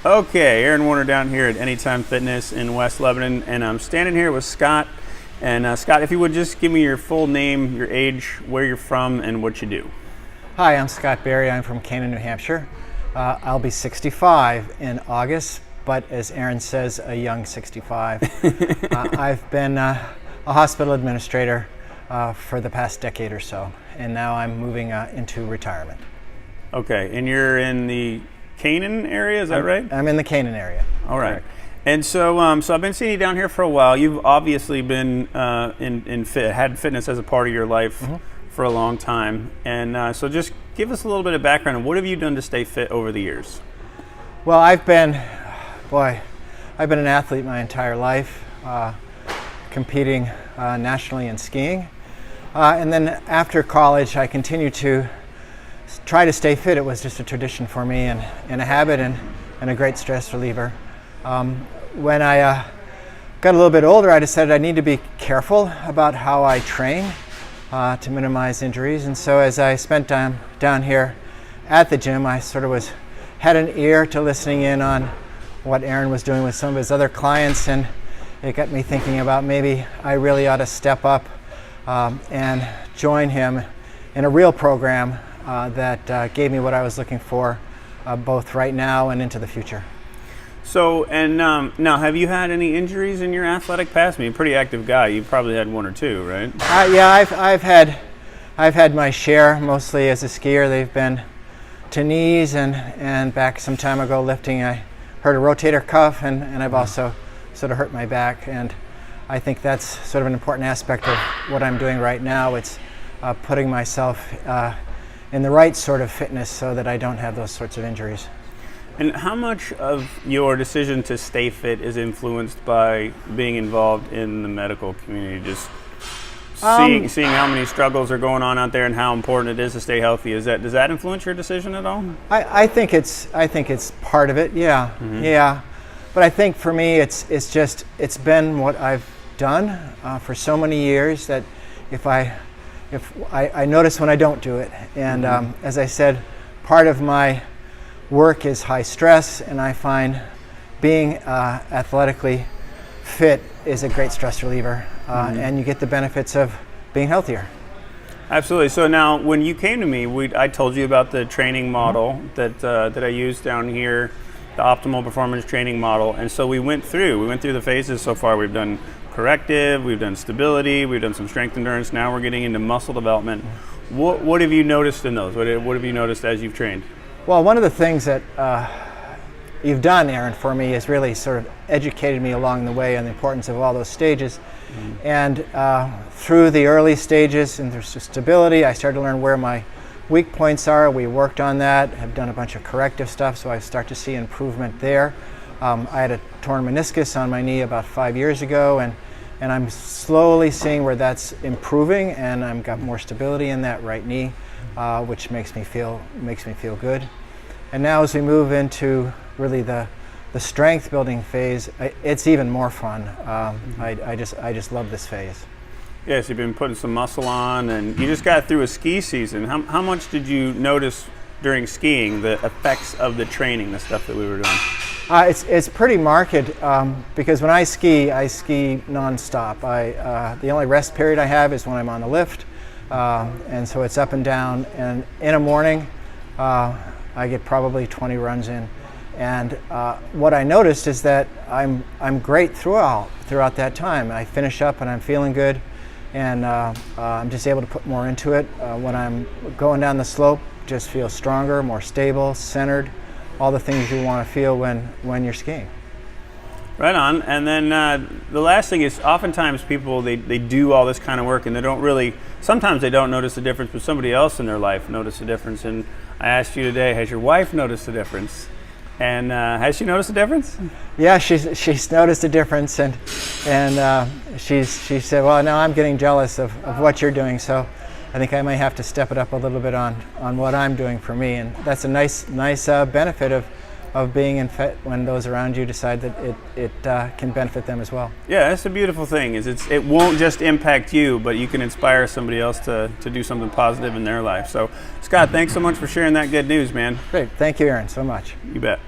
Okay, Aaron Warner down here at Anytime Fitness in West Lebanon, and I'm standing here with Scott. And Scott, if you would just give me your full name, your age, where you're from, and what you do. Hi, I'm Scott Berry. I'm from Canaan, New Hampshire. I'll be 65 in August, but as Aaron says, a young 65. I've been a hospital administrator for the past decade or so, and now I'm moving into retirement. Okay, and you're in the Canaan area, is that right? I'm in the Canaan area. All right. Correct. And so, so I've been seeing you down here for a while. You've obviously been had fitness as a part of your life for a long time. And so just give us a little bit of background on what have you done to stay fit over the years? Well, I've been an athlete my entire life, competing nationally in skiing. And then after college, I continued to try to stay fit. It was just a tradition for me and a habit and a great stress reliever. When I got a little bit older, I decided I need to be careful about how I train to minimize injuries. And so as I spent time down here at the gym, I sort of had an ear to listening in on what Aaron was doing with some of his other clients, and it got me thinking about maybe I really ought to step up and join him in a real program that gave me what I was looking for, both right now and into the future. So, and now, have you had any injuries in your athletic past? I mean, you're a pretty active guy. You probably had one or two, right? Yeah, I've had my share, mostly as a skier. They've been to knees, and back some time ago lifting, I hurt a rotator cuff, and I've also sort of hurt my back. And I think that's sort of an important aspect of what I'm doing right now. It's putting myself in the right sort of fitness so that I don't have those sorts of injuries. And how much of your decision to stay fit is influenced by being involved in the medical community? Just seeing how many struggles are going on out there and how important it is to stay healthy. Does that influence your decision at all? I think it's part of it. Yeah, yeah. But I think for me, it's been what I've done for so many years that if I notice when I don't do it, and as I said, part of my work is high stress, and I find being athletically fit is a great stress reliever, and you get the benefits of being healthier. Absolutely. So now, when you came to me, I told you about the training model that I use down here, the optimal performance training model, and so we went through the phases so far. We've done corrective, we've done stability, we've done some strength endurance. Now we're getting into muscle development. What have you noticed in those? What have you noticed as you've trained? Well, one of the things that you've done, Aaron, for me is really sort of educated me along the way on the importance of all those stages. And through the early stages and through stability, I started to learn where my weak points are. We worked on that, have done a bunch of corrective stuff, so I start to see improvement there. I had a torn meniscus on my knee about 5 years ago, and I'm slowly seeing where that's improving, and I've got more stability in that right knee, which makes me feel good. And now as we move into really the strength building phase, it's even more fun. I just love this phase. Yes, you've been putting some muscle on, and you just got through a ski season. How much did you notice during skiing the effects of the training, the stuff that we were doing? It's pretty marked because when I ski nonstop. The only rest period I have is when I'm on the lift, and so it's up and down. And in a morning, I get probably 20 runs in. And what I noticed is that I'm great throughout that time. I finish up and I'm feeling good, and I'm just able to put more into it. When I'm going down the slope, just feel stronger, more stable, centered, all the things you want to feel when you're skiing. Right on. And then the last thing is, oftentimes people, they do all this kind of work and sometimes they don't notice the difference, but somebody else in their life noticed the difference. And I asked you today, has your wife noticed the difference? And has she noticed a difference? Yeah, she's noticed a difference, and she said, well, now I'm getting jealous of what you're doing, so I think I may have to step it up a little bit on what I'm doing for me. And that's a nice benefit of being in fit when those around you decide that it can benefit them as well. Yeah, that's the beautiful thing, is it won't just impact you, but you can inspire somebody else to do something positive in their life. So, Scott, thanks so much for sharing that good news, man. Great. Thank you, Aaron, so much. You bet.